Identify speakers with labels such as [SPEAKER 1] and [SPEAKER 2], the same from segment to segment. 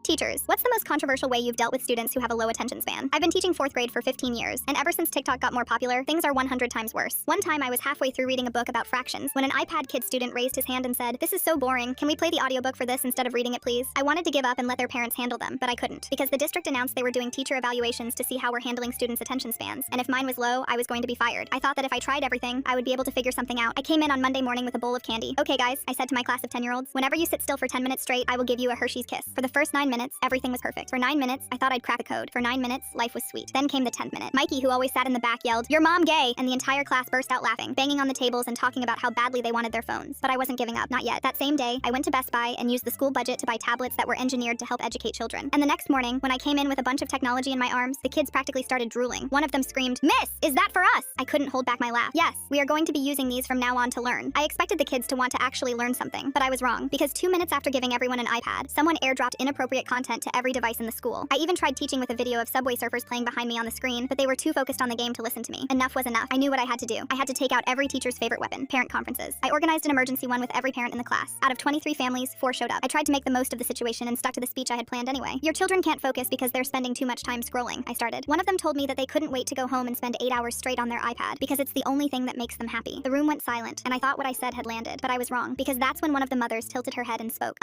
[SPEAKER 1] Teachers, what's the most controversial way you've dealt with students who have a low attention span? I've been teaching 4th grade for 15 years, and ever since TikTok got more popular, things are 100 times worse. One time I was halfway through reading a book about fractions when an iPad kid student raised his hand and said, "This is so boring, can we play the audiobook for this instead of reading it please?" I wanted to give up and let their parents handle them, but I couldn't, because the district announced they were doing teacher evaluations to see how we're handling students' attention spans, and if mine was low, I was going to be fired. I thought that if I tried everything, I would be able to figure something out. I came in on Monday morning with a bowl of candy. "Okay guys," I said to my class of 10-year-olds, "whenever you sit still for 10 minutes straight, I will give you a Hershey's Kiss." For the first 9 minutes, everything was perfect. For 9 minutes, I thought I'd crack the code. For 9 minutes, life was sweet. Then came the 10th minute. Mikey, who always sat in the back, yelled, "Your mom gay!" and the entire class burst out laughing, banging on the tables and talking about how badly they wanted their phones. But I wasn't giving up, not yet. That same day, I went to Best Buy and used the school budget to buy tablets that were engineered to help educate children. And the next morning, when I came in with a bunch of technology in my arms, the kids practically started drooling. One of them screamed, "Miss, is that for us?" I couldn't hold back my laugh. Yes, we are going to be using these from now on to learn. I expected the kids to want to actually learn something, but I was wrong, because 2 minutes after giving everyone an iPad, someone airdropped inappropriate content to every device in the school. I even tried teaching with a video of Subway Surfers playing behind me on the screen, but they were too focused on the game to listen to me. Enough was enough. I knew what I had to do. I had to take out every teacher's favorite weapon, parent conferences. I organized an emergency one with every parent in the class. Out of 23 families, 4 showed up. I tried to make the most of the situation and stuck to the speech I had planned anyway. "Your children can't focus because they're spending too much time scrolling," I started. One of them told me that they couldn't wait to go home and spend 8 hours straight on their iPad because it's the only thing that makes them happy. The room went silent, and I thought what I said had landed, but I was wrong, because that's when one of the mothers tilted her head and spoke.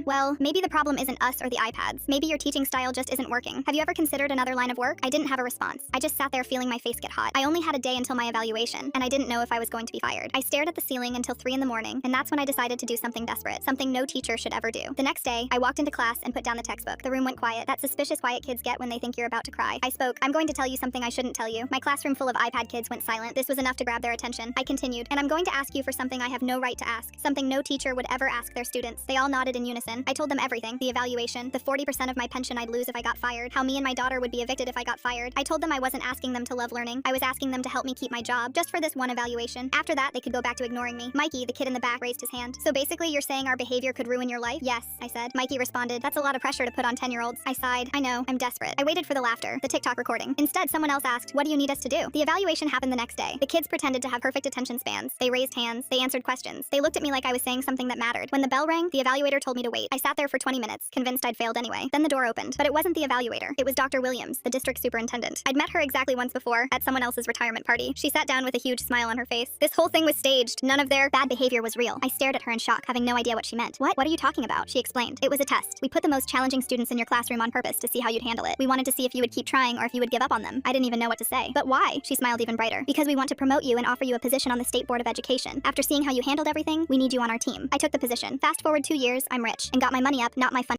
[SPEAKER 1] Well, maybe the problem isn't us or the iPads. Maybe your teaching style just isn't working. Have you ever considered another line of work?" I didn't have a response. I just sat there feeling my face get hot. I only had a day until my evaluation, and I didn't know if I was going to be fired. I stared at the ceiling until 3 in the morning, and that's when I decided to do something desperate, something no teacher should ever do. The next day, I walked into class and put down the textbook. The room went quiet, that suspicious quiet kids get when they think you're about to cry. I spoke, "I'm going to tell you something I shouldn't tell you." My classroom full of iPad kids went silent. This was enough to grab their attention. I continued, "And I'm going to ask you for something I have no right to ask, something no teacher would ever ask their students." They all nodded in unison. I told them everything, the evaluation, the 40% of my pension I'd lose if I got fired, how me and my daughter would be evicted if I got fired. I told them I wasn't asking them to love learning. I was asking them to help me keep my job, just for this one evaluation. After that, they could go back to ignoring me. Mikey, the kid in the back, raised his hand. "So basically you're saying our behavior could ruin your life?" "Yes," I said. Mikey responded, "That's a lot of pressure to put on 10-year-olds. I sighed. "I know, I'm desperate." I waited for the laughter, the TikTok recording. Instead, someone else asked, "What do you need us to do?" The evaluation happened the next day. The kids pretended to have perfect attention spans. They raised hands. They answered questions. They looked at me like I was saying something that mattered. When the bell rang, the evaluator told me to wait. I sat there for 20 minutes, convinced I'd failed anyway. Then the door opened. But it wasn't the evaluator. It was Dr. Williams, the district superintendent. I'd met her exactly once before, at someone else's retirement party. She sat down with a huge smile on her face. "This whole thing was staged. None of their bad behavior was real." I stared at her in shock, having no idea what she meant. What are you talking about?" She explained. "It was a test. We put the most challenging students in your classroom on purpose to see how you'd handle it. We wanted to see if you would keep trying or if you would give up on them." I didn't even know what to say. "But why?" She smiled even brighter. "Because we want to promote you and offer you a position on the State Board of Education. After seeing how you handled everything, we need you on our team." I took the position. Fast forward 2 years, I'm rich, and got my money up, not my fun.